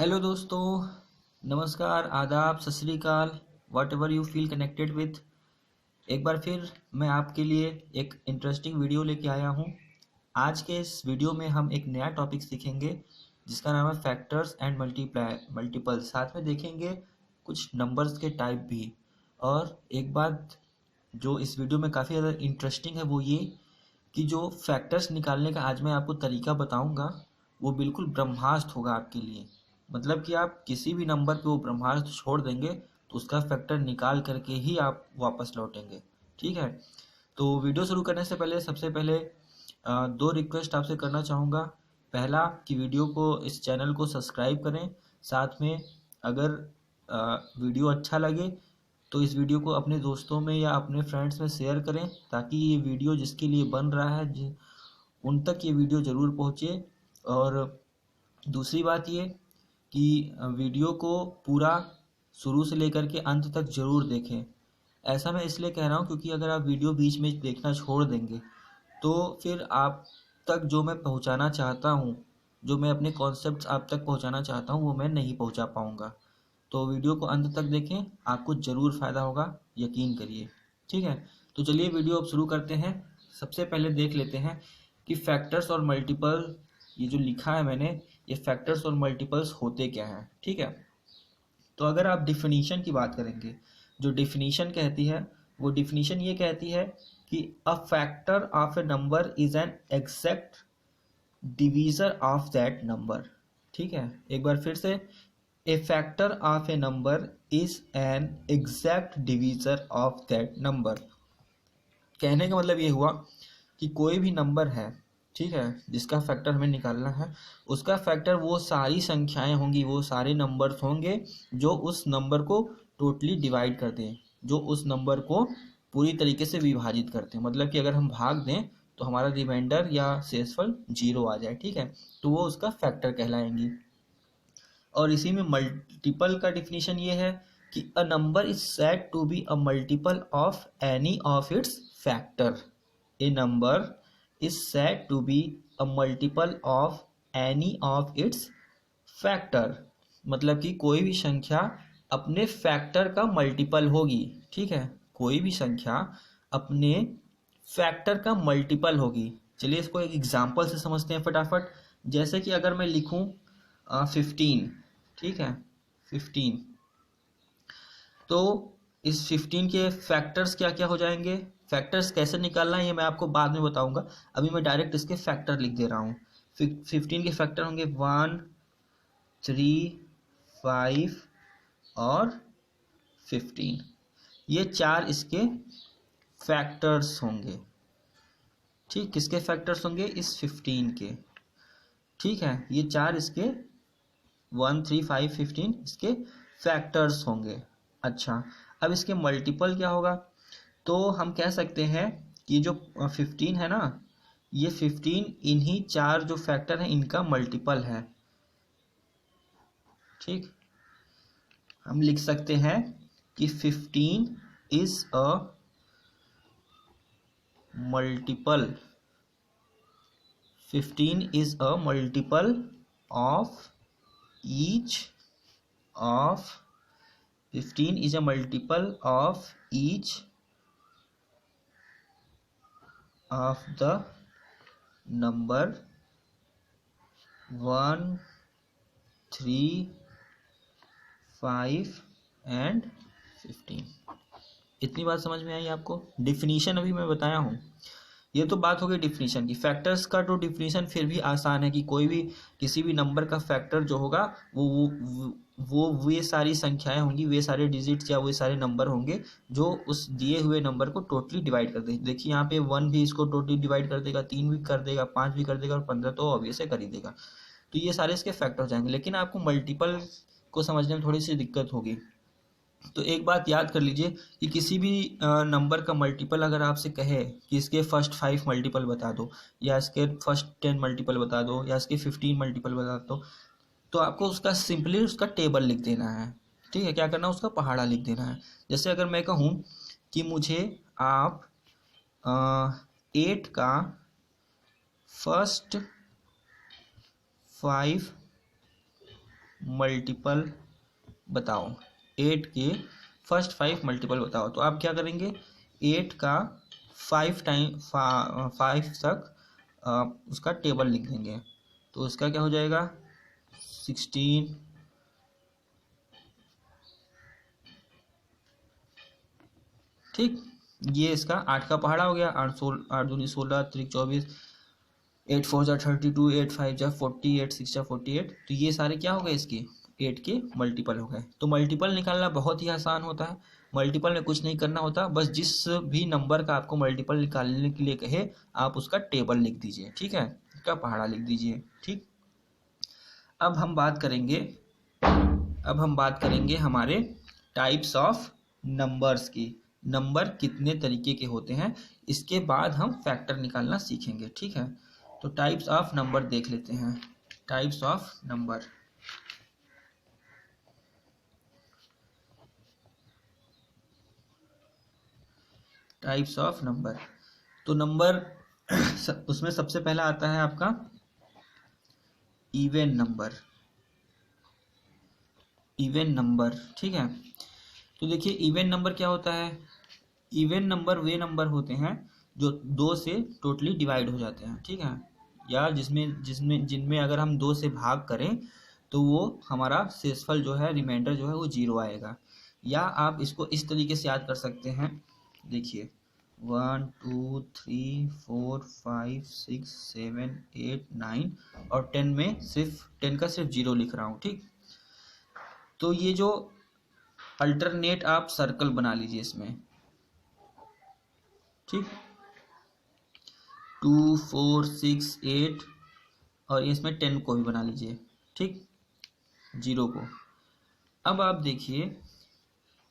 Hello दोस्तों, नमस्कार, आदाब, सत श्री अकाल, what ever you feel connected with. एक बार फिर मैं आपके लिए एक इंटरेस्टिंग वीडियो लेके आया हूँ। आज के इस वीडियो में हम एक नया टॉपिक सीखेंगे जिसका नाम है फैक्टर्स एंड मल्टीपल। साथ में देखेंगे कुछ नंबर्स के टाइप भी। और एक बात जो इस वीडियो में काफ़ी ज़्यादा इंटरेस्टिंग है वो ये कि जो फैक्टर्स निकालने का आज मैं आपको तरीका बताऊंगा वो बिल्कुल ब्रह्मास्त्र होगा आपके लिए। मतलब कि आप किसी भी नंबर पे वो ब्रह्मास्त्र छोड़ देंगे तो उसका फैक्टर निकाल करके ही आप वापस लौटेंगे। ठीक है, तो वीडियो शुरू करने से पहले सबसे पहले दो रिक्वेस्ट आपसे करना चाहूँगा। पहला कि वीडियो को, इस चैनल को सब्सक्राइब करें। साथ में अगर वीडियो अच्छा लगे तो इस वीडियो को अपने दोस्तों में या अपने फ्रेंड्स में शेयर करें ताकि ये वीडियो जिसके लिए बन रहा है उन तक ये वीडियो ज़रूर पहुँचे। और दूसरी बात ये कि वीडियो को पूरा शुरू से लेकर के अंत तक ज़रूर देखें। ऐसा मैं इसलिए कह रहा हूँ क्योंकि अगर आप वीडियो बीच में देखना छोड़ देंगे तो फिर आप तक जो मैं पहुँचाना चाहता हूँ, जो मैं अपने कॉन्सेप्ट्स आप तक पहुँचाना चाहता हूँ वो मैं नहीं पहुँचा पाऊँगा। तो वीडियो को अंत तक देखें, आपको ज़रूर फ़ायदा होगा, यकीन करिए। ठीक है, तो चलिए वीडियो अब शुरू करते हैं। सबसे पहले देख लेते हैं कि फैक्टर्स और मल्टीपल, ये जो लिखा है मैंने, ये फैक्टर्स और मल्टीपल्स होते क्या हैं। ठीक है, तो अगर आप डिफिनीशन की बात करेंगे, जो डिफिनीशन कहती है वो डिफिनीशन ये कहती है कि a factor of a number is an exact divisor of that number. ठीक है, एक बार फिर से, a factor of a number is an exact divisor of that number. कहने का मतलब ये हुआ कि कोई भी नंबर है, ठीक है, जिसका फैक्टर हमें निकालना है, उसका फैक्टर वो सारी संख्याएं होंगी, वो सारे नंबर्स होंगे जो उस नंबर को टोटली डिवाइड कर दें, जो उस नंबर को पूरी तरीके से विभाजित करते हैं। मतलब कि अगर हम भाग दें तो हमारा रिमाइंडर या शेषफल 0 आ जाए। ठीक है, तो वो उसका फैक्टर कहलाएंगी। और इसी में मल्टीपल का डिफिनीशन ये है कि a number is said to be a multiple of any of its factor. A number is said to be a multiple of any of its factor. मतलब कि कोई भी संख्या अपने फैक्टर का मल्टीपल होगी। ठीक है, कोई भी संख्या अपने फैक्टर का मल्टीपल होगी। चलिए इसको एक एग्जांपल से समझते हैं फटाफट। जैसे कि अगर मैं लिखूं 15, ठीक है, 15, तो इस 15 के फैक्टर्स क्या क्या हो जाएंगे, फैक्टर्स कैसे निकालना है ये मैं आपको बाद में बताऊंगा। अभी मैं डायरेक्ट इसके फैक्टर लिख दे रहा हूँ। 15 के फैक्टर होंगे 1, 3, 5 और 15। ये चार इसके फैक्टर्स होंगे। ठीक, किसके फैक्टर्स होंगे, इस 15 के। ठीक है, ये चार इसके 1, 3, 5, 15 इसके फैक्टर्स होंगे। अच्छा, अब इसके मल्टीपल क्या होगा, तो हम कह सकते हैं कि जो 15 है ना, ये 15 इन्हीं चार जो फैक्टर हैं इनका मल्टीपल है। ठीक, हम लिख सकते हैं कि 15 is a multiple, 15 is a multiple of each of 15 is a multiple of each of the number 1, 3, 5 and 15। इतनी बात समझ में आई आपको। डिफिनीशन अभी मैं बताया हूँ, ये तो बात हो गई डिफिनीशन की। फैक्टर्स का तो डिफिनीशन फिर भी आसान है कि कोई भी किसी भी नंबर का फैक्टर जो होगा वो सारी संख्याएं होंगी, वे सारे डिजिट्स या वे सारे नंबर होंगे जो उस दिए हुए नंबर को टोटली डिवाइड कर देंगे। देखिए यहाँ पे 1 भी इसको टोटली डिवाइड कर देगा, 3 भी कर देगा, 5 भी कर देगा और 15 तो ऑब्वियस कर ही देगा। तो ये सारे इसके फैक्टर हो जाएंगे। लेकिन आपको मल्टीपल को समझने में थोड़ी सी दिक्कत होगी। तो एक बात याद कर लीजिए कि किसी भी नंबर का मल्टीपल अगर आपसे कहे कि इसके फर्स्ट 5 मल्टीपल बता दो, या इसके फर्स्ट 10 मल्टीपल बता दो, या इसके 15 मल्टीपल बता दो, तो आपको उसका सिंपली उसका टेबल लिख देना है। ठीक है, क्या करना है, उसका पहाड़ा लिख देना है। जैसे अगर मैं कहूँ कि मुझे आप 8 का फर्स्ट 5 मल्टीपल बताओ, 8 के फर्स्ट 5 मल्टीपल बताओ। तो आप क्या करेंगे, 8 का 5 तक उसका टेबल लिख देंगे। तो उसका क्या हो जाएगा, 16, ठीक। ये इसका 8 का पहाड़ा हो गया, 8 दूनी 16, 3 24, 8 4 जा 32, 8 5 जा 40, 8 6 जा 48। तो ये सारे क्या हो गए, इसके 8 के मल्टीपल हो गए। तो मल्टीपल निकालना बहुत ही आसान होता है। मल्टीपल में कुछ नहीं करना होता, बस जिस भी नंबर का आपको मल्टीपल निकालने के लिए कहे आप उसका टेबल लिख दीजिए, ठीक है, उसका पहाड़ा लिख दीजिए, ठीक। अब हम बात करेंगे हमारे टाइप्स ऑफ नंबर्स की। नंबर कितने तरीके के होते हैं, इसके बाद हम फैक्टर निकालना सीखेंगे, ठीक है। तो टाइप्स ऑफ नंबर देख लेते हैं। Types of number, types of number. तो नंबर उसमें सबसे पहला आता है आपका इवन नंबर। इवन नंबर, ठीक है। तो देखिए इवन नंबर क्या होता है, इवन नंबर वे नंबर होते हैं जो 2 से टोटली डिवाइड हो जाते हैं, ठीक है, या जिनमें अगर हम 2 से भाग करें तो वो हमारा शेषफल जो है, रिमाइंडर जो है वो 0 आएगा। या आप इसको इस तरीके से याद कर सकते हैं, देखिए 1 2 3 4 5 6 7 8 9 और 10 में सिर्फ 10 का सिर्फ 0 लिख रहा हूँ, ठीक। तो ये जो अल्टरनेट आप सर्कल बना लीजिए इसमें, ठीक, 2 4 6 8 और इसमें 10 को भी बना लीजिए, ठीक, 0 को। अब आप देखिए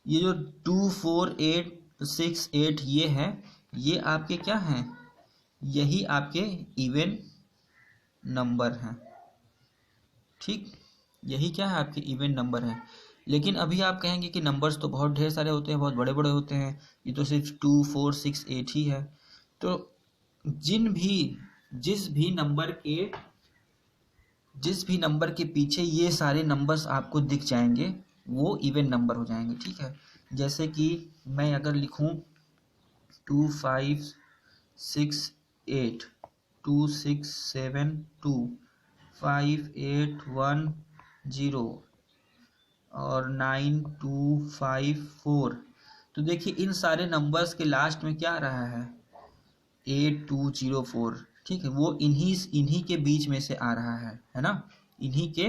ये जो 2 4 8 6 8 ये है, ये आपके क्या हैं, यही आपके इवन नंबर हैं, ठीक, यही क्या है, आपके इवन नंबर हैं। लेकिन अभी आप कहेंगे कि नंबर्स तो बहुत ढेर सारे होते हैं, बहुत बड़े बड़े होते हैं, ये तो सिर्फ 2 4 6 8 ही है। तो जिस भी नंबर के पीछे ये सारे नंबर्स आपको दिख जाएंगे वो इवन नंबर हो जाएंगे, ठीक है। जैसे कि मैं अगर लिखूं 2 5 6 8 2 6 7 2 5 8 1 0 और 9 2 5 4। तो देखिए इन सारे नंबर्स के लास्ट में क्या आ रहा है, 8204, ठीक है, वो इन्हीं के बीच में से आ रहा है ना, इन्हीं के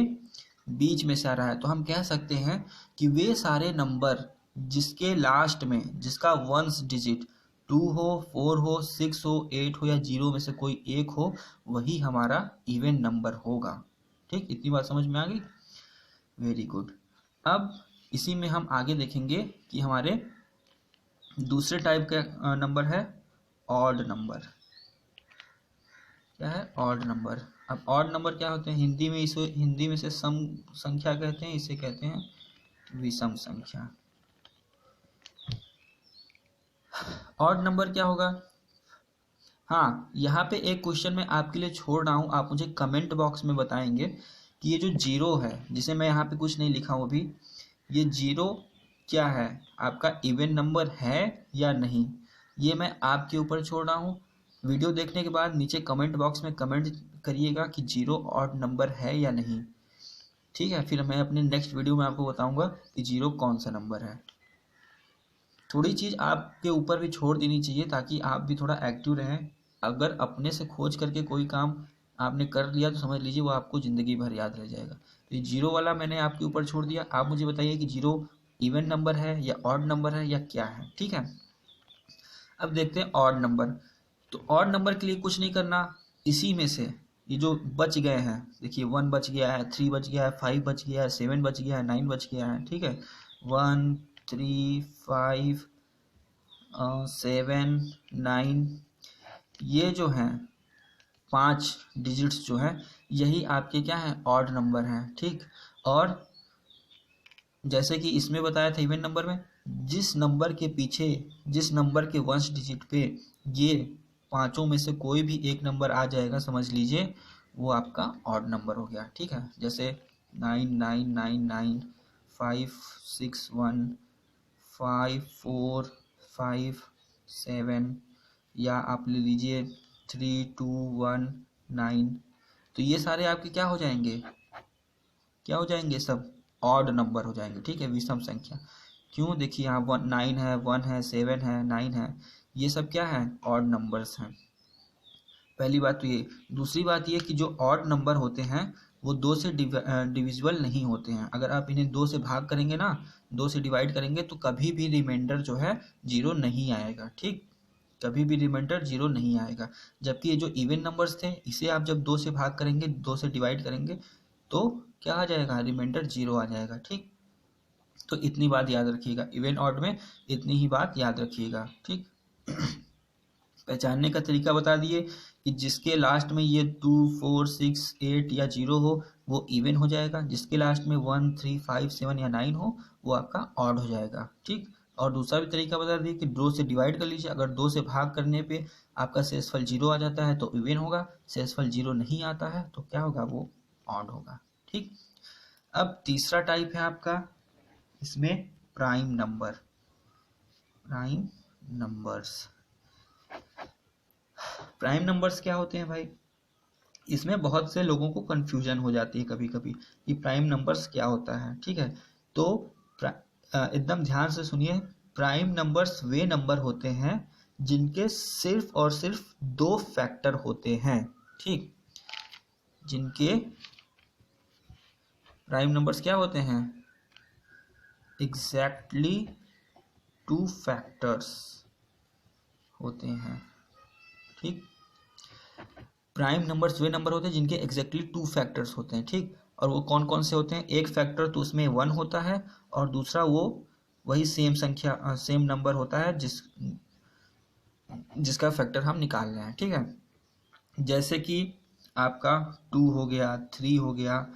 बीच में से आ रहा है। तो हम कह सकते हैं कि वे सारे नंबर जिसके लास्ट में, जिसका वंस डिजिट 2 हो 4 हो 6 हो 8 हो या 0 में से कोई एक हो, वही हमारा इवन नंबर होगा, ठीक। इतनी बात समझ में आ गई, वेरी गुड। अब इसी में हम आगे देखेंगे कि हमारे दूसरे टाइप का नंबर है ऑड नंबर। क्या है, ऑड नंबर। अब ऑड नंबर क्या होते हैं, हिंदी में से सम संख्या कहते हैं, इसे कहते हैं विषम संख्या। ऑड नंबर क्या होगा, हाँ, यहाँ पे एक क्वेश्चन मैं आपके लिए छोड़ रहा हूँ, आप मुझे कमेंट बॉक्स में बताएंगे कि ये जो 0 है, जिसे मैं यहाँ पे कुछ नहीं लिखा हूँ अभी, ये 0 क्या है, आपका इवन नंबर है या नहीं, ये मैं आपके ऊपर छोड़ रहा हूँ। वीडियो देखने के बाद नीचे कमेंट बॉक्स में कमेंट करिएगा कि 0 ऑड नंबर है या नहीं, ठीक है। फिर मैं अपने नेक्स्ट वीडियो में आपको बताऊंगा कि 0 कौन सा नंबर है। थोड़ी चीज़ आपके ऊपर भी छोड़ देनी चाहिए ताकि आप भी थोड़ा एक्टिव रहें। अगर अपने से खोज करके कोई काम आपने कर लिया तो समझ लीजिए वो आपको ज़िंदगी भर याद रह जाएगा। तो ये 0 वाला मैंने आपके ऊपर छोड़ दिया, आप मुझे बताइए कि 0 इवन नंबर है या ऑड नंबर है या क्या है, ठीक है। अब देखते हैं ऑड नंबर। तो ऑड नंबर के लिए कुछ नहीं करना, इसी में से ये जो बच गए हैं, देखिए 1 बच गया है, 3 बच गया है, 5 बच गया है, 7 बच गया है, 9 बच गया है, ठीक है। 1 3 5 7 9 ये जो हैं 5 डिजिट्स जो है यही आपके क्या है, ऑड नंबर हैं, ठीक। और जैसे कि इसमें बताया था इवन नंबर में, जिस नंबर के पीछे, जिस नंबर के वंश डिजिट पे ये पांचों में से कोई भी एक नंबर आ जाएगा, समझ लीजिए वो आपका ऑड नंबर हो गया, ठीक है। जैसे 9999 561 5457 या आप ले लीजिए 3219। तो ये सारे आपके क्या हो जाएंगे, क्या हो जाएंगे, सब ऑड नंबर हो जाएंगे। ठीक है, विषम संख्या। क्यों, देखिए यहाँ 9 है, 1 है, 7 है, 9 है, ये सब क्या है, ऑड नंबर्स हैं। पहली बात तो ये। दूसरी बात ये कि जो ऑड नंबर होते हैं वो दो से डिविजिबल नहीं होते हैं। अगर आप इन्हें दो से भाग करेंगे ना, दो से डिवाइड करेंगे, तो कभी भी रिमाइंडर जो है जीरो नहीं आएगा। ठीक, कभी भी रिमाइंडर जीरो नहीं आएगा। जबकि ये जो इवन नंबर्स थे, इसे आप जब दो से भाग करेंगे, दो से डिवाइड करेंगे, तो क्या आ जाएगा, रिमाइंडर जीरो आ जाएगा। ठीक, तो इतनी बात याद रखिएगा, इवन ऑड में इतनी ही बात याद रखिएगा। ठीक, पहचानने का तरीका बता दिए कि जिसके लास्ट में ये 2 4 6 8 या 0 हो वो इवन हो जाएगा, जिसके लास्ट में 1 3 5 7 या 9 हो वो आपका ऑड हो जाएगा। ठीक, और दूसरा भी तरीका बता दिए कि दो से डिवाइड कर लीजिए, अगर दो से भाग करने पे आपका शेषफल जीरो आ जाता है तो इवन होगा, शेषफल जीरो नहीं आता है तो क्या होगा, वो ऑड होगा। ठीक, अब तीसरा टाइप है आपका इसमें prime number. Prime numbers, prime numbers क्या होते हैं भाई, इसमें बहुत से लोगों को कंफ्यूजन हो जाती है कभी कभी कि प्राइम नंबर्स क्या होता है। ठीक है, तो एकदम ध्यान से सुनिए। प्राइम नंबर्स वे नंबर होते हैं जिनके सिर्फ और सिर्फ दो फैक्टर होते हैं। ठीक, जिनके प्राइम नंबर्स क्या होते हैं, एग्जैक्टली टू फैक्टर्स होते हैं। ठीक, प्राइम नंबर्स वे नंबर होते हैं जिनके एग्जैक्टली टू फैक्टर्स होते हैं। ठीक, और वो कौन कौन से होते हैं, एक फैक्टर तो उसमें 1 होता है और दूसरा वो वही सेम संख्या सेम नंबर होता है जिसका फैक्टर हम निकाल रहे हैं। ठीक है, जैसे कि आपका 2 हो गया, 3 हो गया,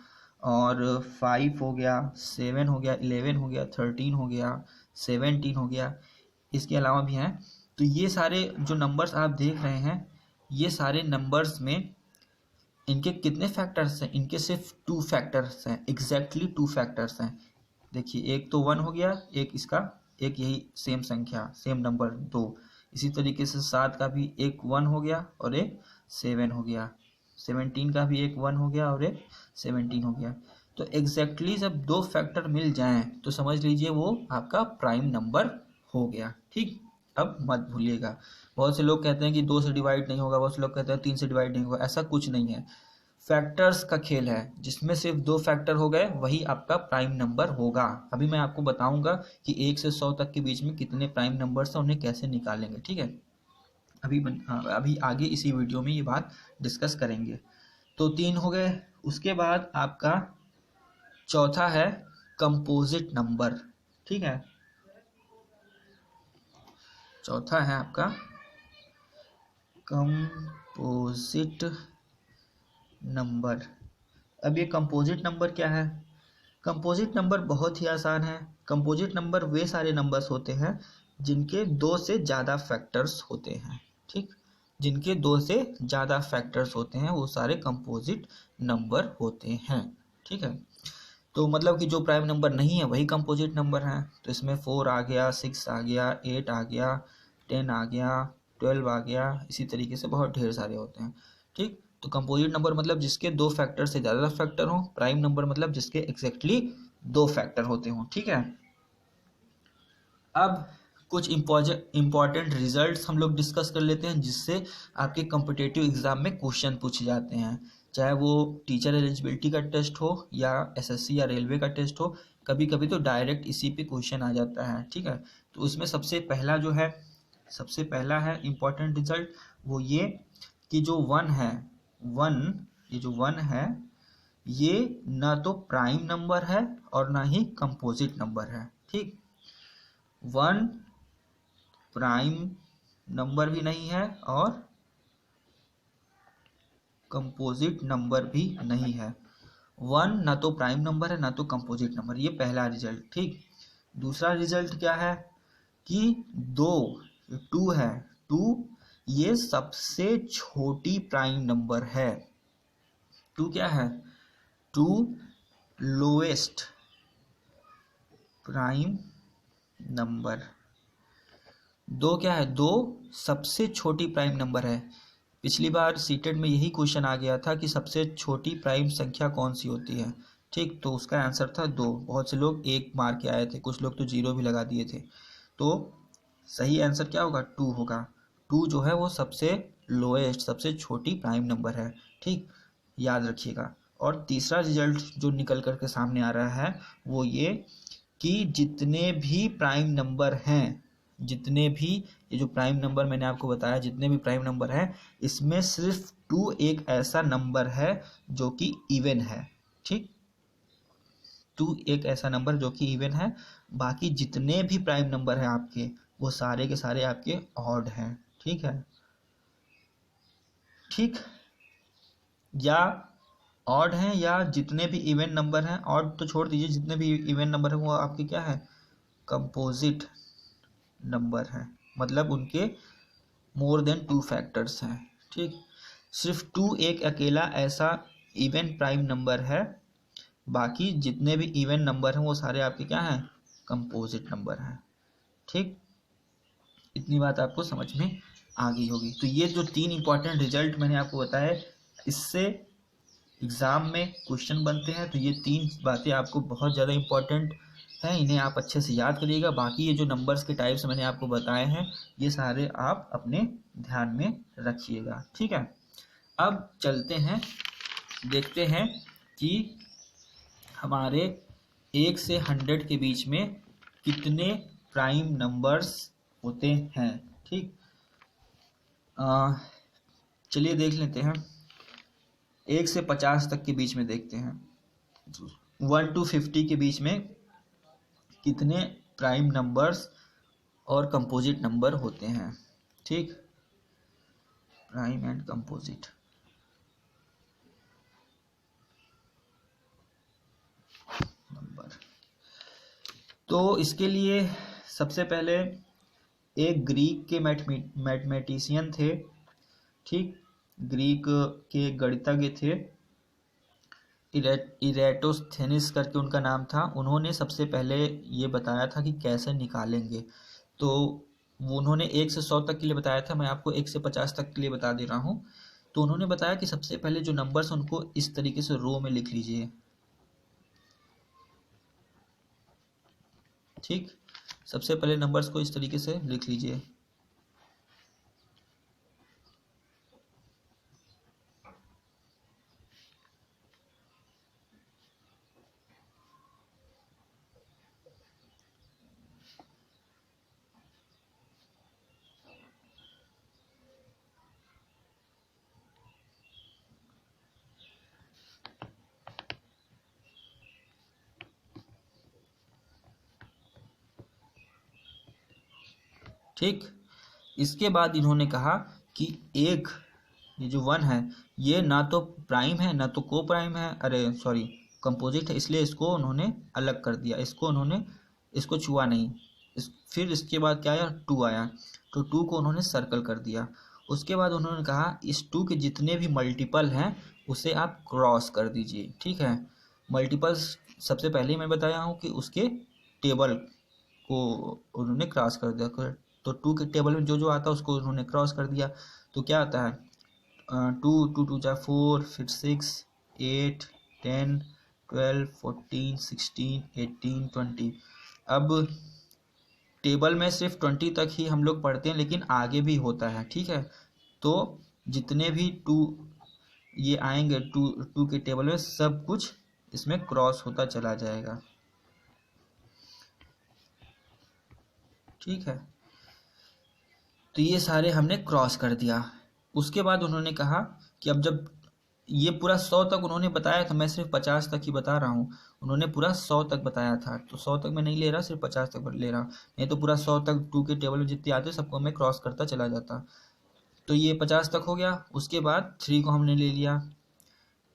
और 5 हो गया, 7 हो गया, 11 हो गया, 13 हो गया, 17 हो गया, इसके अलावा भी हैं। तो ये सारे जो नंबर्स आप देख रहे हैं, ये सारे नंबर्स में इनके कितने फैक्टर्स हैं, इनके सिर्फ टू फैक्टर्स हैं, एग्जैक्टली टू फैक्टर्स हैं। देखिए, एक तो 1 हो गया, एक इसका, एक यही सेम संख्या सेम नंबर 2। इसी तरीके से 7 का भी एक 1 हो गया और एक 7 हो गया, 17 का भी एक 1 हो गया और एक 17 हो गया। तो एग्जैक्टली जब दो फैक्टर मिल जाएं तो समझ लीजिए वो आपका प्राइम नंबर हो गया। ठीक, अब मत भूलिएगा, बहुत से लोग कहते हैं कि 2 से डिवाइड नहीं होगा, बहुत से लोग कहते हैं 3 से डिवाइड नहीं होगा, ऐसा कुछ नहीं है। फैक्टर्स का खेल है, जिसमें सिर्फ दो फैक्टर हो गए वही आपका प्राइम नंबर होगा। अभी मैं आपको बताऊंगा कि 1 से 100 तक के बीच में कितने प्राइम नंबर्स हैं, उन्हें कैसे निकालेंगे। ठीक है, अभी आगे इसी वीडियो में ये बात डिस्कस करेंगे। तो 3 हो गए, उसके बाद आपका चौथा है कंपोजिट नंबर। ठीक है, चौथा है आपका कंपोजिट नंबर। अब ये कंपोजिट नंबर क्या है, कंपोजिट नंबर बहुत ही आसान है। कंपोजिट नंबर वे सारे नंबर्स होते हैं जिनके दो से ज़्यादा फैक्टर्स होते हैं। ठीक, जिनके दो से ज़्यादा फैक्टर्स होते हैं वो सारे कंपोजिट नंबर होते हैं। ठीक है, तो मतलब कि जो प्राइम नंबर नहीं है वही कंपोजिट नंबर है। तो इसमें 4 आ गया, 6 आ गया, 8 आ गया, 10 आ गया, 12 आ गया, इसी तरीके से बहुत ढेर सारे होते हैं। ठीक, तो कंपोजिट नंबर मतलब जिसके दो फैक्टर से ज़्यादा फैक्टर हो, प्राइम नंबर मतलब जिसके एग्जैक्टली दो फैक्टर होते हों। ठीक है, अब कुछ इंपॉर्टेंट रिजल्ट्स हम लोग डिस्कस कर लेते हैं जिससे आपके कॉम्पिटिटिव एग्जाम में क्वेश्चन पूछे जाते हैं, चाहे वो टीचर एलिजिबिलिटी का टेस्ट हो या एसएससी या रेलवे का टेस्ट हो। कभी कभी तो डायरेक्ट इसी पे क्वेश्चन आ जाता है। ठीक है, तो उसमें सबसे पहला है इम्पॉर्टेंट रिजल्ट, वो ये कि जो 1 है, ये जो 1 है ये ना तो प्राइम नंबर है और ना ही कंपोजिट नंबर है। ठीक, 1 प्राइम नंबर भी नहीं है और कंपोजिट नंबर भी नहीं है। 1 ना तो प्राइम नंबर है ना तो कंपोजिट नंबर, ये पहला रिजल्ट। ठीक, दूसरा रिजल्ट क्या है कि 2 है, 2 ये सबसे छोटी प्राइम नंबर है। 2 क्या है, 2 लोएस्ट प्राइम नंबर। दो क्या है? दो सबसे छोटी प्राइम नंबर है। पिछली बार सीटेट में यही क्वेश्चन आ गया था कि सबसे छोटी प्राइम संख्या कौन सी होती है। ठीक, तो उसका आंसर था दो। बहुत से लोग एक मार के आए थे, कुछ लोग तो जीरो भी लगा दिए थे। तो सही आंसर क्या होगा? टू होगा। टू जो है वो सबसे लोएस्ट, सबसे छोटी प्राइम नंबर है। ठीक, याद रखिएगा। और तीसरा रिजल्ट जो निकल करके सामने आ रहा है वो ये कि जितने भी प्राइम नंबर हैं, जितने भी ये जो प्राइम नंबर मैंने आपको बताया, जितने भी प्राइम नंबर हैं, इसमें सिर्फ टू एक ऐसा नंबर है जो कि इवन है। ठीक, टू एक ऐसा नंबर जो कि इवन है। बाकी जितने भी प्राइम नंबर हैं आपके, वो सारे के सारे आपके ऑड हैं। ठीक है, ठीक, या ऑड हैं या जितने भी इवन नंबर हैं। ऑड तो छोड़ दीजिए, जितने भी इवन नंबर हैं वो आपके क्या है? कंपोजिट नंबर है, मतलब उनके मोर देन टू फैक्टर्स हैं। ठीक, सिर्फ टू एक अकेला ऐसा इवन प्राइम नंबर है। बाकी जितने भी इवन नंबर हैं वो सारे आपके क्या हैं? कंपोजिट नंबर हैं। ठीक, इतनी बात आपको समझ में आ गई होगी। तो ये जो तीन इंपॉर्टेंट रिजल्ट मैंने आपको बताया, इससे एग्ज़ाम में क्वेश्चन बनते हैं। तो ये तीन बातें आपको बहुत ज़्यादा इंपॉर्टेंट हैं, इन्हें आप अच्छे से याद करिएगा। बाकी ये जो नंबर्स के टाइप्स मैंने आपको बताए हैं, ये सारे आप अपने ध्यान में रखिएगा। ठीक है, अब चलते हैं, देखते हैं कि हमारे 1 से 100 के बीच में कितने प्राइम नंबर्स होते हैं। ठीक, चलिए देख लेते हैं। 1 से 50 तक के बीच में देखते हैं। 1 to 50 के बीच में कितने प्राइम नंबर्स और कंपोजिट नंबर होते हैं। ठीक, प्राइम एंड कंपोजिट। नंबर, तो इसके लिए सबसे पहले एक ग्रीक के मैथमेटिशियन थे। ठीक, ग्रीक के गणितज्ञ थे, इरेटोस्थेनिस करके उनका नाम था। उन्होंने सबसे पहले ये बताया था कि कैसे निकालेंगे। तो वो उन्होंने 1 से 100 तक के लिए बताया था, मैं आपको 1 से 50 तक के लिए बता दे रहा हूँ। तो उन्होंने बताया कि सबसे पहले जो नंबर्स उनको इस तरीके से रो में लिख लीजिए। ठीक, सबसे पहले नंबर्स को इस तरीके से लिख लीजिए। ठीक, इसके बाद इन्होंने कहा कि एक ये जो 1 है, ये ना तो प्राइम है ना तो को प्राइम है, अरे सॉरी कंपोजिट है, इसलिए इसको उन्होंने अलग कर दिया। इसको छुआ नहीं। फिर इसके बाद क्या आया? 2 आया, तो 2 को उन्होंने सर्कल कर दिया। उसके बाद उन्होंने कहा इस 2 के जितने भी मल्टीपल हैं उसे आप क्रॉस कर दीजिए। ठीक है, मल्टीपल्स सबसे पहले ही मैं बताया हूँ कि उसके टेबल को उन्होंने क्रॉस कर दिया। तो 2 के टेबल में जो जो आता है उसको उन्होंने क्रॉस कर दिया। तो क्या आता है? 2 जा 4, फिर 6, 8, 10, 12, 14, 16, 18, 20। अब टेबल में सिर्फ 20 तक ही हम लोग पढ़ते हैं, लेकिन आगे भी होता है। ठीक है, तो जितने भी 2 ये आएंगे 2 के टेबल में, सब कुछ इसमें क्रॉस होता चला जाएगा। ठीक है, तो ये सारे हमने क्रॉस कर दिया। उसके बाद उन्होंने कहा कि अब जब ये पूरा 100 तक उन्होंने बताया था, मैं सिर्फ 50 तक ही बता रहा हूँ। उन्होंने पूरा 100 तक बताया था, तो 100 तक मैं नहीं ले रहा, सिर्फ 50 तक ले रहा। नहीं तो पूरा 100 तक 2 के टेबल में जितने आते सबको मैं क्रॉस करता चला जाता। तो ये 50 तक हो गया। उसके बाद 3 को हमने ले लिया।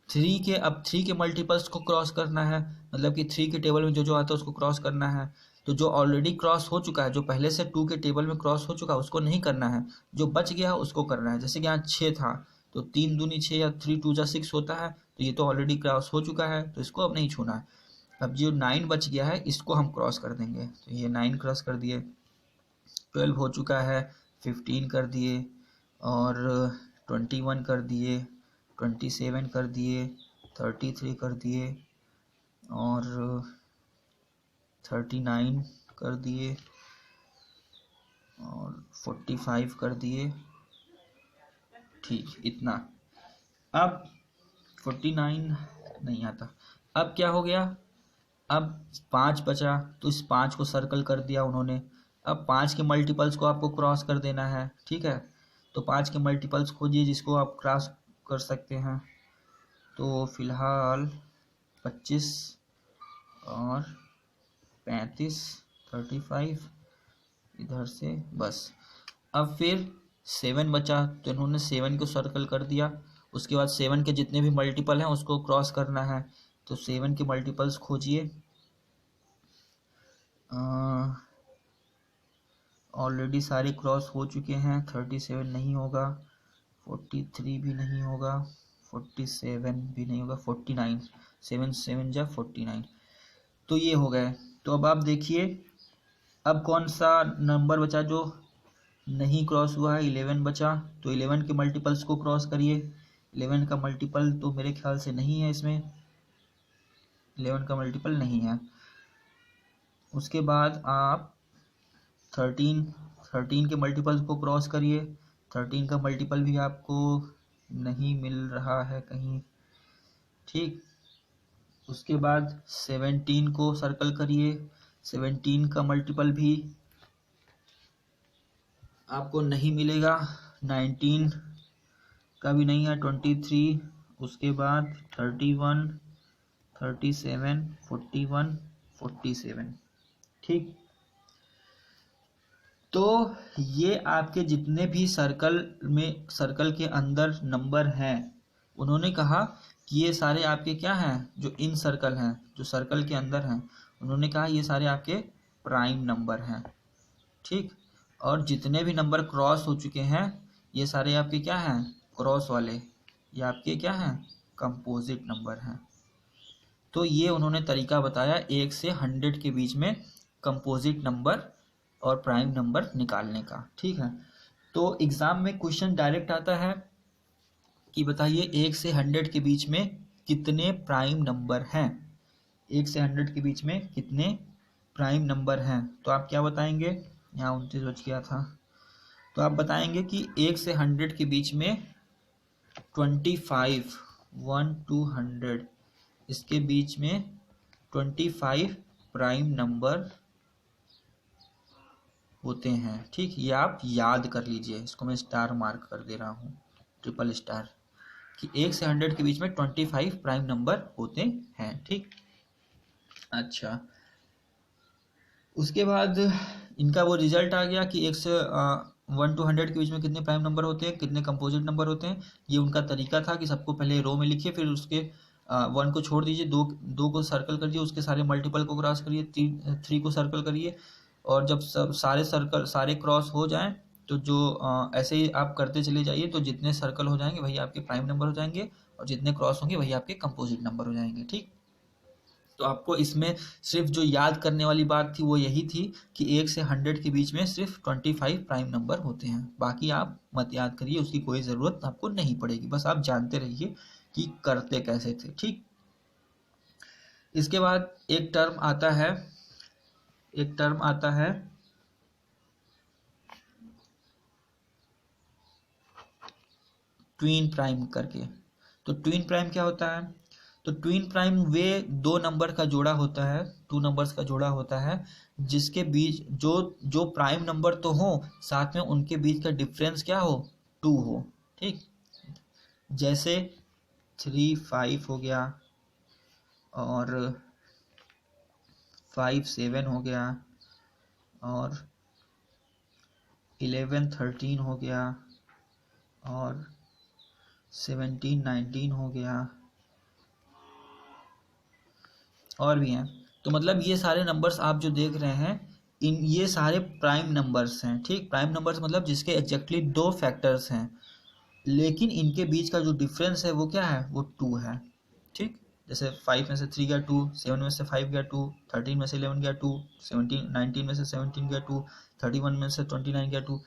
3 के मल्टीपल्स को क्रॉस करना है, मतलब कि 3 के टेबल में जो जो आता है उसको क्रॉस करना है। तो जो ऑलरेडी क्रॉस हो चुका है, जो पहले से 2 के टेबल में क्रॉस हो चुका है, उसको नहीं करना है। जो बच गया उसको करना है। जैसे कि यहाँ 6 था, तो 3 दूनी 6 या 3 2 जा 6 होता है, तो ये तो ऑलरेडी क्रॉस हो चुका है, तो इसको अब नहीं छूना है। अब जो 9 बच गया है इसको हम क्रॉस कर देंगे, तो ये 9 क्रॉस कर दिए, 12 हो चुका है, 15 कर दिए, और 21 कर दिए, 27 कर दिए, 33 कर दिए, और 39 कर दिए, और 45 कर दिए। ठीक, इतना। अब 49 नहीं आता। अब क्या हो गया, अब 5 बचा, तो इस 5 को सर्कल कर दिया उन्होंने। अब 5 के मल्टीपल्स को आपको क्रॉस कर देना है, ठीक है। तो 5 के मल्टीपल्स खोजिए जिसको आप क्रॉस कर सकते हैं। तो फिलहाल 25 और 35, 35 इधर से बस। अब फिर 7 बचा, तो इन्होंने 7 को सर्कल कर दिया। उसके बाद 7 के जितने भी मल्टीपल हैं उसको क्रॉस करना है, तो 7 के मल्टीपल्स खोजिए। ऑलरेडी सारे क्रॉस हो चुके हैं। 37 नहीं होगा, 43 भी नहीं होगा, 47 भी नहीं होगा, 49, 7 7 जा 49, तो ये हो गए। तो अब आप देखिए अब कौन सा नंबर बचा जो नहीं क्रॉस हुआ है। 11 बचा, तो 11 के मल्टीपल्स को क्रॉस करिए। 11 का मल्टीपल तो मेरे ख्याल से नहीं है इसमें, 11 का मल्टीपल नहीं है। उसके बाद आप 13 के मल्टीपल को क्रॉस करिए। 13 का मल्टीपल भी आपको नहीं मिल रहा है कहीं, ठीक। उसके बाद 17 को सर्कल करिए। 17 का मल्टीपल भी आपको नहीं मिलेगा। 19 का भी नहीं है, 23, उसके बाद 31, 37, 41, 47, ठीक। तो ये आपके जितने भी सर्कल के अंदर नंबर हैं, उन्होंने कहा कि ये सारे आपके क्या हैं, जो इन सर्कल हैं, जो सर्कल के अंदर हैं, उन्होंने कहा ये सारे आपके प्राइम नंबर हैं, ठीक। और जितने भी नंबर क्रॉस हो चुके हैं ये सारे आपके क्या हैं, क्रॉस वाले, ये आपके क्या हैं, कंपोजिट नंबर हैं। तो ये उन्होंने तरीका बताया 1 से 100 के बीच में कंपोजिट नंबर और प्राइम नंबर निकालने का, ठीक है। तो एग्जाम में क्वेश्चन डायरेक्ट आता है कि बताइए 1 से 100 के बीच में कितने प्राइम नंबर हैं, 1 से 100 के बीच में कितने प्राइम नंबर हैं। तो आप क्या बताएंगे, यहाँ 29 बच गया था, तो आप बताएंगे कि 1 से 100 के बीच में 25, 1 to 100, इसके बीच में 25 प्राइम नंबर होते हैं, ठीक। ये आप याद कर लीजिए, इसको मैं स्टार मार्क कर दे रहा हूँ, ट्रिपल स्टार, कि 1 से 100 के बीच में 25 प्राइम नंबर होते हैं, ठीक। अच्छा, उसके बाद इनका वो रिजल्ट आ गया कि 1 से 1 to 100 के बीच में कितने प्राइम नंबर होते हैं, कितने कंपोजिट नंबर होते हैं। ये उनका तरीका था कि सबको पहले रो में लिखिए, फिर उसके 1 को छोड़ दीजिए, 2 को सर्कल करिए, उसके सारे मल्टीपल को क्रॉस करिए, 3 को सर्कल करिए, और जब सब सारे क्रॉस हो जाएं तो जो ऐसे ही आप करते चले जाइए, तो जितने सर्कल हो जाएंगे वही आपके प्राइम नंबर हो जाएंगे, और जितने क्रॉस होंगे वही आपके कंपोजिट नंबर हो जाएंगे, ठीक। तो आपको इसमें सिर्फ जो याद करने वाली बात थी वो यही थी कि 1 से 100 के बीच में सिर्फ 25 प्राइम नंबर होते हैं, बाकी आप मत याद करिए, उसकी कोई ज़रूरत आपको नहीं पड़ेगी, बस आप जानते रहिए कि करते कैसे थे, ठीक। इसके बाद एक टर्म आता है ट्विन प्राइम करके। तो ट्विन प्राइम क्या होता है, तो ट्विन प्राइम वे 2 नंबर का जोड़ा होता है, 2 नंबर्स का जोड़ा होता है, जिसके बीच जो प्राइम नंबर तो हो, साथ में उनके बीच का डिफरेंस क्या हो, 2 हो, ठीक। जैसे 3 5 हो गया, और 5 7 हो गया, और 11 13 हो गया, और 17 19 हो गया, और भी हैं। तो मतलब ये सारे नंबर्स आप जो देख रहे हैं, ये सारे प्राइम नंबर्स हैं, ठीक। प्राइम नंबर्स मतलब जिसके एग्जैक्टली 2 फैक्टर्स हैं, लेकिन इनके बीच का जो डिफरेंस है वो क्या है, वो 2 है। ठीक, जैसे 5 में से 3 गया 2, 7 में से 5 गया 2, 13 में से 11 गया 2, 17 19 में से 17 गया 2, 31 में से 29 गया 2,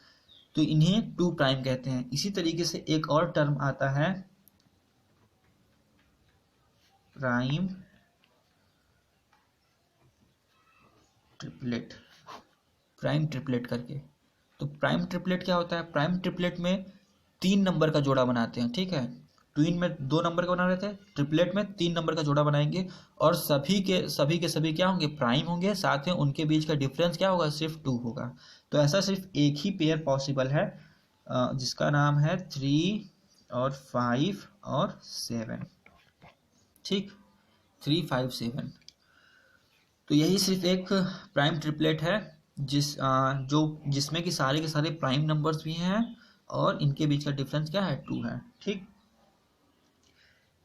तो इन्हें 2 प्राइम कहते हैं। इसी तरीके से एक और टर्म आता है प्राइम ट्रिपलेट, प्राइम ट्रिपलेट करके। तो प्राइम ट्रिपलेट क्या होता है, प्राइम ट्रिपलेट में 3 नंबर का जोड़ा बनाते हैं। ठीक है, ट्विन में 2 नंबर का बना रहे थे, ट्रिपलेट में 3 नंबर का जोड़ा बनाएंगे और सभी के क्या होंगे, प्राइम होंगे। साथ में उनके बीच का डिफरेंस क्या होगा, सिर्फ 2 होगा। तो ऐसा सिर्फ एक ही पेयर पॉसिबल है जिसका नाम है 3 और 5 और 7। ठीक, 3 5 7। तो यही सिर्फ एक प्राइम ट्रिपलेट है जिसमें कि सारे के सारे प्राइम नंबर्स भी हैं और इनके बीच का डिफरेंस क्या है, 2 है। ठीक,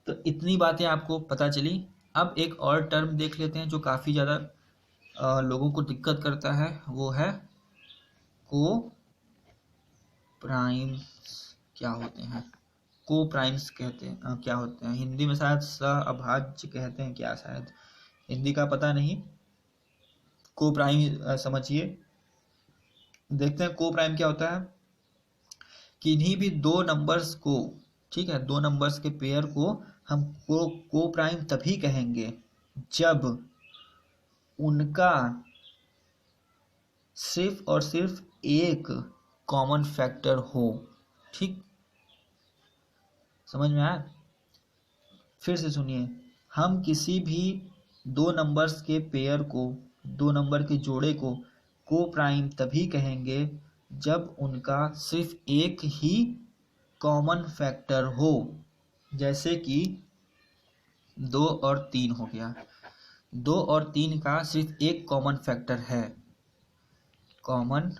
तो इतनी बातें आपको पता चली। अब एक और टर्म देख लेते हैं जो काफ़ी ज़्यादा लोगों को दिक्कत करता है, वो है को प्राइम्स। क्या होते हैं को प्राइम्स, कहते हैं क्या होते हैं, हिंदी में शायद सहअभाज्य कहते हैं क्या, शायद हिंदी का पता नहीं। को प्राइम समझिए, देखते हैं को प्राइम क्या होता है। किन्हीं भी 2 नंबर्स को, ठीक है, 2 नंबर्स के पेयर को हम को प्राइम तभी कहेंगे जब उनका सिर्फ और सिर्फ एक कॉमन फैक्टर हो। ठीक, समझ में आया? फिर से सुनिए, हम किसी भी 2 नंबर्स के पेयर को, 2 नंबर के जोड़े को प्राइम तभी कहेंगे जब उनका सिर्फ एक ही कॉमन फैक्टर हो। जैसे कि 2 और 3 हो गया, 2 और 3 का सिर्फ एक कॉमन फैक्टर है, कॉमन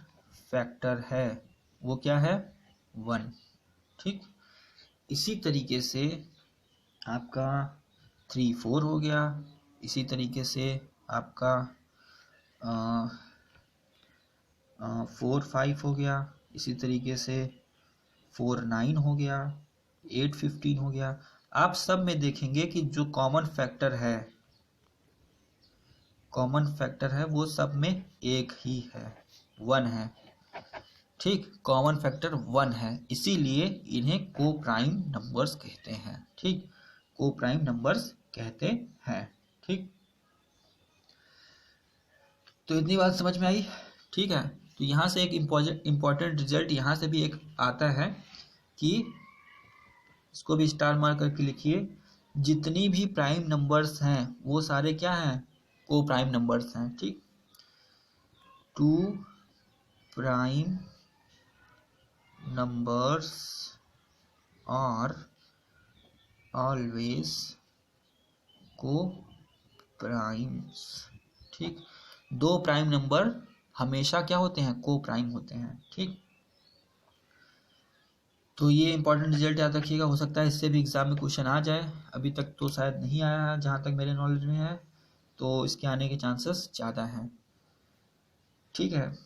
फैक्टर है, वो क्या है, 1। ठीक, इसी तरीके से आपका 3 4 हो गया, इसी तरीके से आपका 4 5 हो गया, इसी तरीके से 4 9 हो गया, 8 15 हो गया। आप सब में देखेंगे कि जो कॉमन फैक्टर है वो सब में एक ही है, 1 है। ठीक, कॉमन फैक्टर 1 है, इसीलिए इन्हें को प्राइम नंबर्स कहते हैं। ठीक, को प्राइम नंबर्स कहते हैं। ठीक, तो इतनी बात समझ में आई। ठीक है, तो यहाँ से एक इम्पॉर्टेंट रिजल्ट यहाँ से भी एक आता है कि इसको भी स्टार मार्क करके लिखिए, जितनी भी प्राइम नंबर्स हैं वो सारे क्या हैं, को प्राइम नंबर्स हैं। ठीक, 2 प्राइम नंबर्स आर ऑलवेज को प्राइम्स। ठीक, 2 प्राइम नंबर हमेशा क्या होते हैं, को प्राइम होते हैं। ठीक, तो ये इंपॉर्टेंट रिजल्ट याद रखिएगा, हो सकता है इससे भी एग्जाम में क्वेश्चन आ जाए। अभी तक तो शायद नहीं आया है जहाँ तक मेरे नॉलेज में है, तो इसके आने के चांसेस ज़्यादा हैं। ठीक है,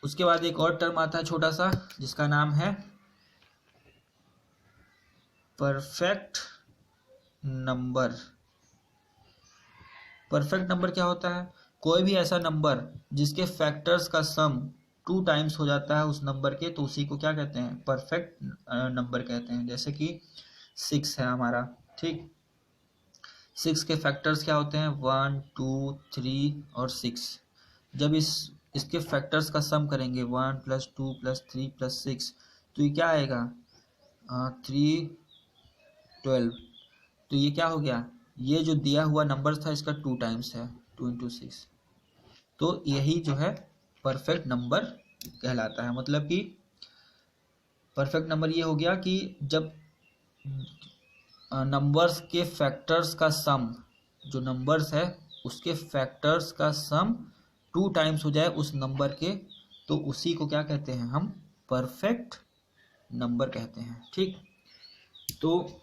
उसके बाद एक और टर्म आता है छोटा सा, जिसका नाम है परफेक्ट नंबर। परफेक्ट नंबर क्या होता है, कोई भी ऐसा नंबर जिसके फैक्टर्स का सम 2 टाइम्स हो जाता है उस नंबर के, तो उसी को क्या कहते हैं, परफेक्ट नंबर कहते हैं। जैसे कि 6 है हमारा। ठीक, 6 के फैक्टर्स क्या होते हैं, 1 2 3 और 6। जब इसके फैक्टर्स का सम करेंगे 1 + 2 + 3 + 6, तो ये क्या आएगा, 3 12। तो ये क्या हो गया, ये जो दिया हुआ नंबर था इसका 2 टाइम्स है, 2 × 6। तो यही जो है परफेक्ट नंबर कहलाता है। मतलब कि परफेक्ट नंबर ये हो गया कि जब नंबर्स के फैक्टर्स का सम, जो नंबर्स है उसके फैक्टर्स का सम 2 टाइम्स हो जाए उस नंबर के, तो उसी को क्या कहते हैं, हम परफेक्ट नंबर कहते हैं। ठीक, तो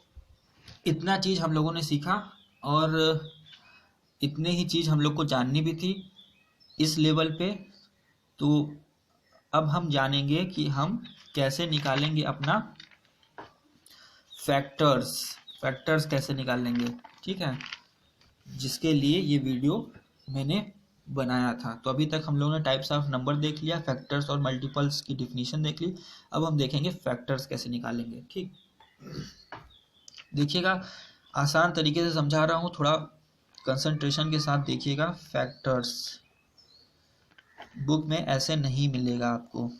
इतना चीज़ हम लोगों ने सीखा और इतने ही चीज़ हम लोग को जाननी भी थी इस लेवल पे। तो अब हम जानेंगे कि हम कैसे निकालेंगे अपना फैक्टर्स, फैक्टर्स कैसे निकाल लेंगे, ठीक है, जिसके लिए ये वीडियो मैंने बनाया था। तो अभी तक हम लोगों ने टाइप्स ऑफ नंबर देख लिया, फैक्टर्स और मल्टीपल्स की डिफिनीशन देख ली। अब हम देखेंगे फैक्टर्स कैसे निकालेंगे। ठीक, देखिएगा आसान तरीके से समझा रहा हूँ, थोड़ा कंसंट्रेशन के साथ देखिएगा। फैक्टर्स बुक में ऐसे नहीं मिलेगा आपको।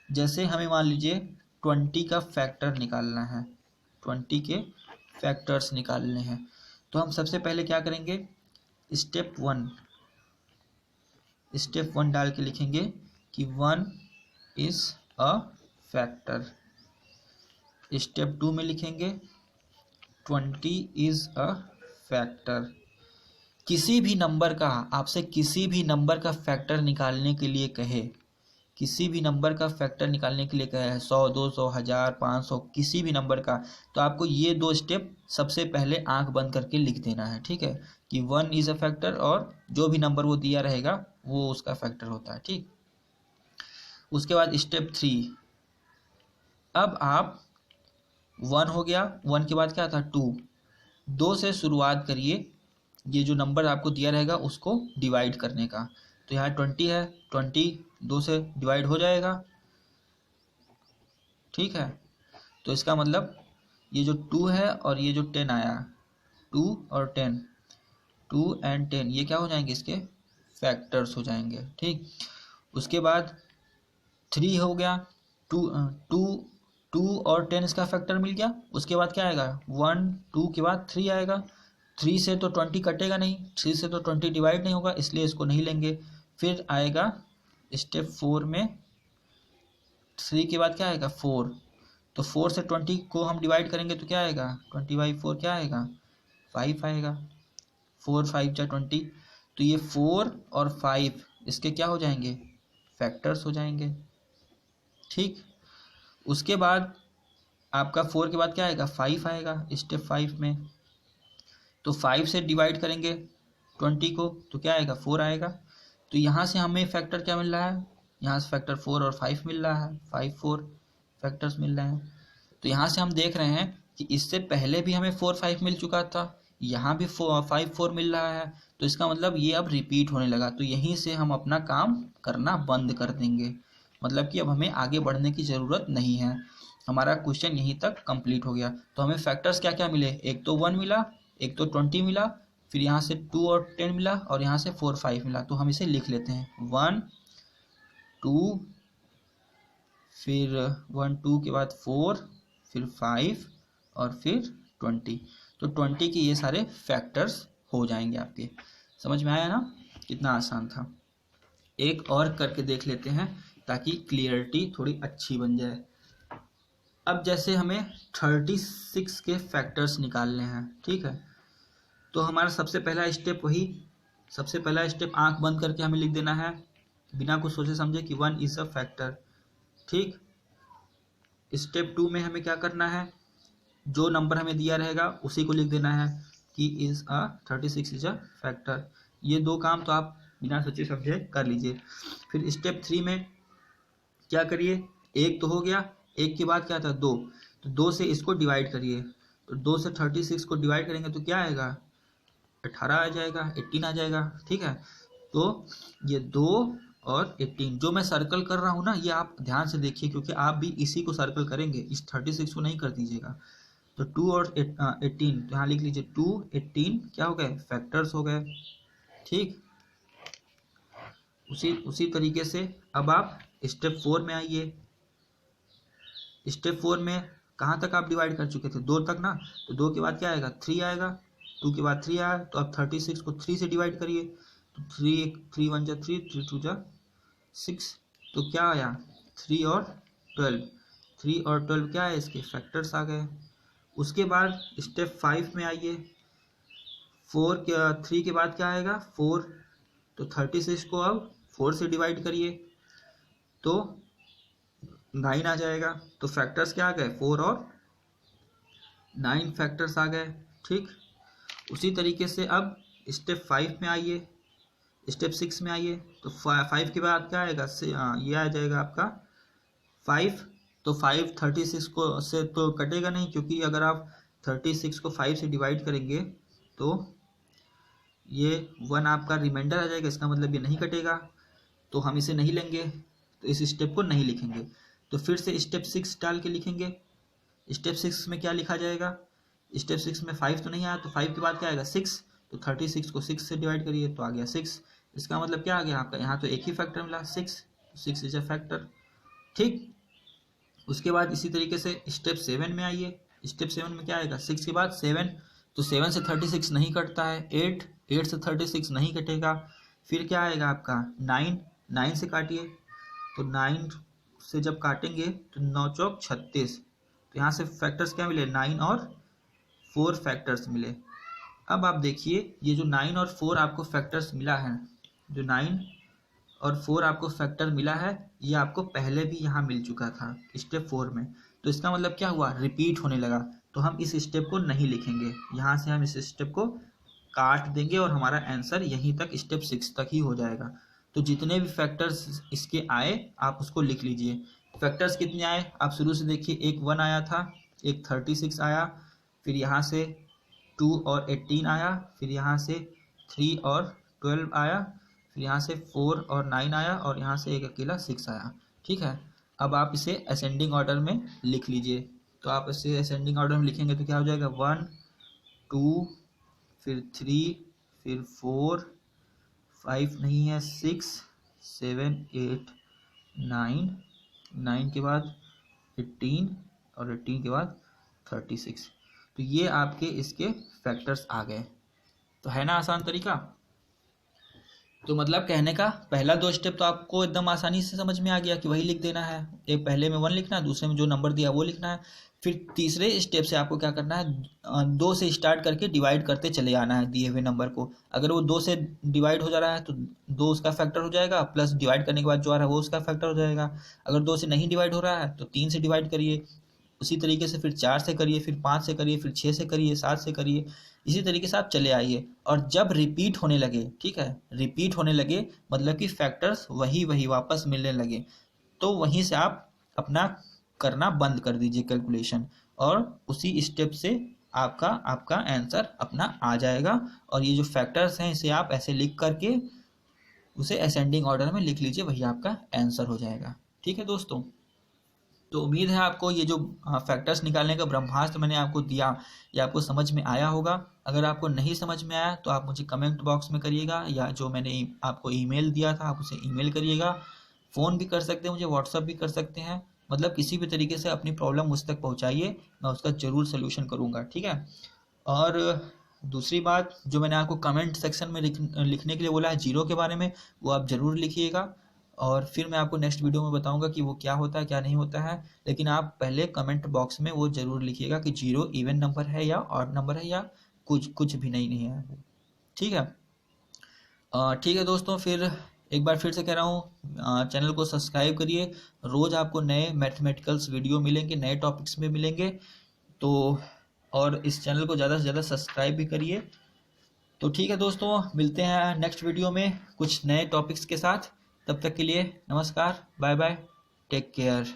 जैसे हमें मान लीजिए 20 का फैक्टर निकालना है, 20 के फैक्टर्स निकालने हैं, तो हम सबसे पहले क्या करेंगे, स्टेप वन डाल के लिखेंगे कि 1 इज अ फैक्टर। स्टेप 2 में लिखेंगे 20 इज अ फैक्टर। किसी भी नंबर का, आपसे किसी भी नंबर का फैक्टर निकालने के लिए कहे, किसी भी नंबर का फैक्टर निकालने के लिए कहे, 100, 200, 1000, 500, किसी भी नंबर का, तो आपको ये 2 स्टेप सबसे पहले आंख बंद करके लिख देना है। ठीक है, कि 1 इज अ फैक्टर और जो भी नंबर वो दिया रहेगा वो उसका फैक्टर होता है। ठीक, उसके बाद स्टेप 3, अब आप 1 हो गया, 1 के बाद क्या था 2 से शुरुआत करिए, ये जो नंबर आपको दिया रहेगा उसको डिवाइड करने का। तो यहाँ 20 है, 20 2 से डिवाइड हो जाएगा। ठीक है, तो इसका मतलब ये जो 2 है और ये जो 10 आया, 2 और 10, 2 एंड 10 ये क्या हो जाएंगे, इसके फैक्टर्स हो जाएंगे। ठीक, उसके बाद 3 हो गया, 2 और 10 इसका फैक्टर मिल गया। उसके बाद क्या आएगा, 1 2 के बाद 3 आएगा। 3 से तो 20 कटेगा नहीं, 3 से तो 20 डिवाइड नहीं होगा, इसलिए इसको नहीं लेंगे। फिर आएगा स्टेप 4 में 3 के बाद क्या आएगा 4, तो 4 से 20 को हम डिवाइड करेंगे तो क्या आएगा, 20/4 क्या आएगा, 5 आएगा। 4 5 जा 20, तो ये 4 और 5 इसके क्या हो जाएंगे, फैक्टर्स हो जाएंगे। ठीक, उसके बाद आपका 4 के बाद क्या आएगा, 5 आएगा स्टेप 5 में, तो 5 से डिवाइड करेंगे 20 को तो क्या आएगा, 4 आएगा। तो यहाँ से हमें फैक्टर क्या मिल रहा है, यहाँ से फैक्टर 4 और 5 मिल रहा है, 5 4 फैक्टर्स मिल रहे हैं। तो यहाँ से हम देख रहे हैं कि इससे पहले भी हमें 4 5 मिल चुका था, यहाँ भी 5 4 मिल रहा है, तो इसका मतलब ये अब रिपीट होने लगा। तो यहीं से हम अपना काम करना बंद कर देंगे, मतलब कि अब हमें आगे बढ़ने की ज़रूरत नहीं है, हमारा क्वेश्चन यहीं तक कंप्लीट हो गया। तो हमें फैक्टर्स क्या क्या मिले, एक तो 1 मिला, एक तो 20 मिला, फिर यहाँ से 2 और 10 मिला, और यहाँ से 4 5 मिला। तो हम इसे लिख लेते हैं 1 2, फिर 1 2 के बाद 4, फिर 5 और फिर 20। तो 20 के ये सारे फैक्टर्स हो जाएंगे आपके। समझ में आया ना, कितना आसान था। एक और करके देख लेते हैं ताकि क्लियरिटी थोड़ी अच्छी बन जाए। अब जैसे हमें 36 के फैक्टर्स निकालने हैं, ठीक है, तो हमारा सबसे पहला स्टेप सबसे पहला स्टेप आंख बंद करके हमें लिख देना है बिना कुछ सोचे समझे कि 1 इज अ फैक्टर। ठीक, स्टेप 2 में हमें क्या करना है, जो नंबर हमें दिया रहेगा उसी को लिख देना है कि 36 इज अ फैक्टर। ये 2 काम तो आप बिना सोचे समझे कर लीजिए। फिर स्टेप 3 में क्या करिए, 1 तो हो गया, 1 के बाद क्या था 2, तो 2 से इसको डिवाइड करिए, तो 2 से 36 को डिवाइड करेंगे तो क्या आएगा, 18 आ जाएगा, 18 आ जाएगा। ठीक है, तो ये 2 और 18 जो मैं सर्कल कर रहा हूँ ना, ये आप ध्यान से देखिए क्योंकि आप भी इसी को सर्कल करेंगे, इस 36 को नहीं कर दीजिएगा। तो 2 और 18, तो यहाँ लिख लीजिए 2 18 क्या हो गए, फैक्टर्स हो गए। ठीक, उसी तरीके से अब आप स्टेप 4 में आइए। स्टेप 4 में कहाँ तक आप डिवाइड कर चुके थे, 2 तक ना, तो 2 के बाद क्या आएगा 3 आएगा, 2 के बाद 3 आया, तो अब 36 को 3 से डिवाइड करिए, तो 3 1 जा 3, 3 2 जा 6, तो क्या आया 3 और 12, 3 और 12 क्या है, इसके फैक्टर्स आ गए। उसके बाद स्टेप 5 में आइए, 3 के बाद क्या आएगा 4, तो 36 को अब 4 से डिवाइड करिए तो 9 आ जाएगा। तो फैक्टर्स क्या आ गए, 4 और 9 फैक्टर्स आ गए। ठीक, उसी तरीके से अब स्टेप 5 में आइए, स्टेप 6 में आइए, तो 5 के बाद क्या आएगा, ये आ जाएगा आपका 5, तो 5 36 को से तो कटेगा नहीं, क्योंकि अगर आप 36 को 5 से डिवाइड करेंगे तो ये 1 आपका रिमाइंडर आ जाएगा, इसका मतलब ये नहीं कटेगा, तो हम इसे नहीं लेंगे, तो इस स्टेप को नहीं लिखेंगे। तो फिर से स्टेप 6 डाल के लिखेंगे। स्टेप 6 में क्या लिखा जाएगा? स्टेप 6 में 5 तो नहीं आया, तो 5 के बाद क्या आएगा? 6। तो 36 को 6 से डिवाइड करिए तो आ गया 6। इसका मतलब क्या आ गया आपका? यहाँ तो एक ही फैक्टर मिला 6, 6 इज अ फैक्टर। ठीक, उसके बाद इसी तरीके से स्टेप 7 में आइए। स्टेप 7 में क्या आएगा? 6 के बाद 7, तो 7 से 36 नहीं कटता है। 8 से 36 नहीं कटेगा। फिर क्या आएगा आपका? 9 से काटिए, तो 9 से जब काटेंगे तो 9 चौक 36, तो यहाँ से फैक्टर्स क्या मिले? 9 और 4 फैक्टर्स मिले। अब आप देखिए, ये जो 9 और 4 आपको फैक्टर्स मिला है, जो 9 और 4 आपको फैक्टर मिला है, ये आपको पहले भी यहाँ मिल चुका था स्टेप 4 में। तो इसका मतलब क्या हुआ? रिपीट होने लगा। तो हम इस स्टेप को नहीं लिखेंगे, यहाँ से हम इस स्टेप को काट देंगे और हमारा आंसर यहीं तक स्टेप 6 तक ही हो जाएगा। तो जितने भी फैक्टर्स इसके आए आप उसको लिख लीजिए। फैक्टर्स कितने आए आप शुरू से देखिए। एक 1 आया था, एक 36 आया, फिर यहाँ से 2 और 18 आया, फिर यहाँ से 3 और 12 आया, फिर यहाँ से 4 और 9 आया, और यहाँ से एक अकेला 6 आया। ठीक है, अब आप इसे असेंडिंग ऑर्डर में लिख लीजिए। तो आप इसे असेंडिंग ऑर्डर में लिखेंगे तो क्या हो जाएगा? 1 2 फिर 3 फिर 4 5 नहीं है 6 7 8 9 के बाद 18 और 18 के बाद 36। तो ये आपके इसके फैक्टर्स आ गए। तो है ना आसान तरीका? तो मतलब कहने का पहला 2 स्टेप तो आपको एकदम आसानी से समझ में आ गया कि वही लिख देना है। एक पहले में 1 लिखना है, दूसरे में जो नंबर दिया वो लिखना है। फिर तीसरे स्टेप से आपको क्या करना है? 2 से स्टार्ट करके डिवाइड करते चले आना है दिए हुए नंबर को। अगर वो 2 से डिवाइड हो जा रहा है तो 2 उसका फैक्टर हो जाएगा, प्लस डिवाइड करने के बाद जो आ रहा है वो उसका फैक्टर हो जाएगा। अगर 2 से नहीं डिवाइड हो रहा है तो 3 से डिवाइड करिए। उसी तरीके से फिर 4 से करिए, फिर 5 से करिए, फिर 6 से करिए, 7 से करिए। इसी तरीके से आप चले आइए। और जब रिपीट होने लगे, ठीक है, रिपीट होने लगे मतलब कि फैक्टर्स वही वापस मिलने लगे, तो वहीं से आप अपना करना बंद कर दीजिए कैलकुलेशन, और उसी स्टेप से आपका आंसर अपना आ जाएगा। और ये जो फैक्टर्स हैं इसे आप ऐसे लिख करके उसे असेंडिंग ऑर्डर में लिख लीजिए, वही आपका आंसर हो जाएगा। ठीक है दोस्तों, तो उम्मीद है आपको ये जो फैक्टर्स निकालने का ब्रह्मास्त्र मैंने आपको दिया, ये आपको समझ में आया होगा। अगर आपको नहीं समझ में आया तो आप मुझे कमेंट बॉक्स में करिएगा, या जो मैंने आपको ईमेल दिया था आप उसे ईमेल करिएगा। फ़ोन भी कर सकते हैं मुझे, व्हाट्सअप भी कर सकते हैं, मतलब किसी भी तरीके से अपनी प्रॉब्लम मुझ तक पहुँचाइए, मैं उसका ज़रूर सोल्यूशन करूँगा। ठीक है, और दूसरी बात जो मैंने आपको कमेंट सेक्शन में लिखने के लिए बोला है जीरो के बारे में, वो आप ज़रूर लिखिएगा, और फिर मैं आपको नेक्स्ट वीडियो में बताऊंगा कि वो क्या होता है क्या नहीं होता है। लेकिन आप पहले कमेंट बॉक्स में वो ज़रूर लिखिएगा कि जीरो इवन नंबर है या ऑड नंबर है, या कुछ भी नहीं है। ठीक है, ठीक है दोस्तों, फिर एक बार फिर से कह रहा हूँ, चैनल को सब्सक्राइब करिए। रोज़ आपको नए मैथमेटिकल्स वीडियो मिलेंगे, नए टॉपिक्स में मिलेंगे। तो और इस चैनल को ज़्यादा से ज़्यादा सब्सक्राइब भी करिए। तो ठीक है दोस्तों, मिलते हैं नेक्स्ट वीडियो में कुछ नए टॉपिक्स के साथ। तब तक के लिए नमस्कार, बाय बाय, टेक केयर।